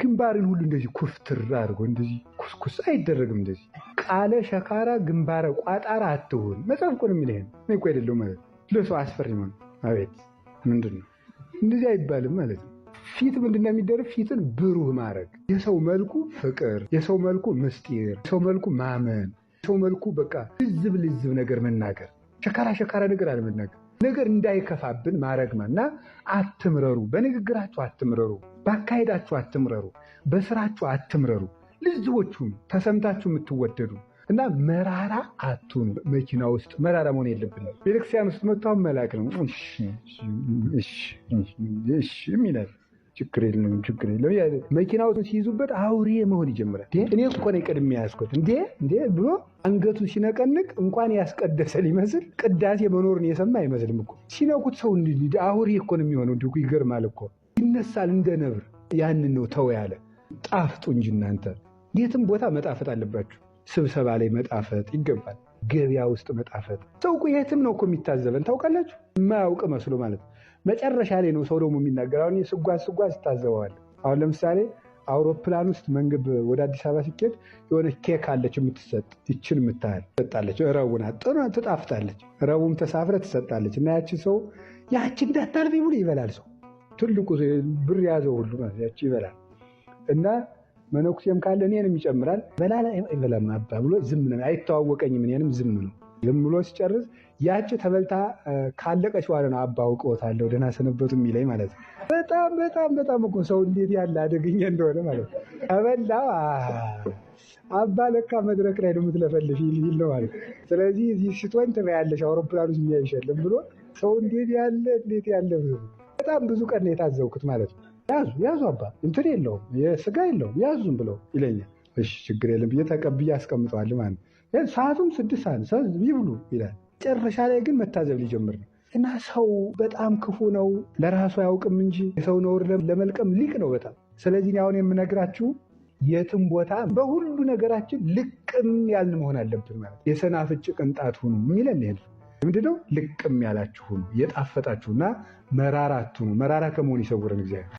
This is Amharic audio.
ግንባርን ሁሉ እንደዚህ ኩፍትር አድርጎ እንደዚህ ኩስኩስ አይደረግም። እንደዚህ ቃለ ሸካራ ግንባረ ቋጣራ አትሁን። መጽሐፍ እኮ ነው የሚልህ። እኔ እኮ አይደለም ማለት ለሰው አስፈሪ ነው። አቤት ምንድነው እንደዚህ አይባልም ማለት ነው። ፊት ምንድነው የሚደረግ? ፊትን ብሩህ ማድረግ፣ የሰው መልኩ ፍቅር፣ የሰው መልኩ ምስጢር፣ የሰው መልኩ ማመን፣ የሰው መልኩ በቃ ልዝብ ነገር መናገር፣ ሸካራ ነገር አለመናገር፣ ነገር እንዳይከፋብን ማረግማና አትምረሩ። በንግግራችሁ አትምረሩ፣ ባካሄዳችሁ አትምረሩ፣ በስራችሁ አትምረሩ። ልዝቦቹም ተሰምታችሁ የምትወደዱ እና መራራ አቱን። መኪና ውስጥ መራራ መሆን የለብንም። ቤተክርስቲያን ውስጥ መጥተው መላክ ነው እሺ የሚላል ችግር የለም መኪና ውስጥ ሲይዙበት አውሬ መሆን ይጀምራል። እኔ እኮ ነኝ ቀድሜ ያዝኩት እንዴ ብሎ አንገቱ ሲነቀንቅ እንኳን ያስቀደሰ ሊመስል ቅዳሴ መኖርን የሰማ አይመስልም እኮ። ሲነኩት ሰው አውሬ እኮ ነው የሚሆነው። እንዲሁ ይገርማል እኮ ይነሳል እንደ ነብር። ያንን ነው ተው ያለ። ጣፍጡ እንጂ እናንተ የትም ቦታ መጣፈጥ አለባችሁ። ስብሰባ ላይ መጣፈጥ ይገባል። ገበያ ውስጥ መጣፈጥ። ሰው እኮ የትም ነው እኮ የሚታዘበን ታውቃላችሁ። የማያውቅ መስሎ ማለት ነው። መጨረሻ ላይ ነው ሰው ደግሞ የሚናገር። አሁን ስጓዝ ታዘበዋል። አሁን ለምሳሌ አውሮፕላን ውስጥ መንገድ ወደ አዲስ አበባ ሲኬድ የሆነ ኬክ አለች የምትሰጥ ይችን የምታህል ትሰጣለች። ረቡና ትጣፍጣለች። ረቡም ተሳፍረ ትሰጣለች። እና ያቺ ሰው ያቺ እንዳታልፍ ብሎ ይበላል። ሰው ትልቁ ብር ያዘው ሁሉ ያቺ ይበላል። እና መነኩሴም ካለ እኔንም ይጨምራል። በላላ ይበላም አባ ብሎ ዝም ነው። አይተዋወቀኝም። እኔንም ዝም ነው። ዝም ብሎ ሲጨርስ ያቺ ተበልታ ካለቀች በኋላ ነው አባ አውቀውታለሁ ደህና ሰነበቱ የሚለኝ ማለት ነው። በጣም እኮ ሰው እንዴት ያለ አደገኛ እንደሆነ ማለት ነው። ተበላ አባ ለካ መድረክ ላይ ነው የምትለፈልፍ ይል ነው ማለት ነው። ስለዚህ እዚህ ስትወኝ ትበያለሽ አውሮፕላኑ የሚያይሸልም ብሎ ሰው እንዴት ያለ በጣም ብዙ ቀን ነው የታዘብኩት ማለት ነው። ያዙ አባ እንትን የለውም የስጋ የለውም ያዙም ብለው ይለኛል። እሺ ችግር የለም ብዬ ተቀብዬ አስቀምጠዋል ማለት ነው። ሰዓቱም 6 ሰዓት ይብሉ ይላል። መጨረሻ ላይ ግን መታዘብ ሊጀምር ነው። እና ሰው በጣም ክፉ ነው። ለራሱ አያውቅም እንጂ የሰው ነውር ለመልቀም ሊቅ ነው በጣም። ስለዚህ አሁን የምነግራችሁ የትም ቦታ በሁሉ ነገራችን ልቅም ያልን መሆን አለብን ማለት። የሰናፍጭ ቅንጣት ሁኑ የሚለን ይሄ ምንድነው? ልቅም ያላችሁ ሁኑ፣ የጣፈጣችሁና መራራ አትሁኑ። መራራ ከመሆን ይሰውረን እግዚአብሔር።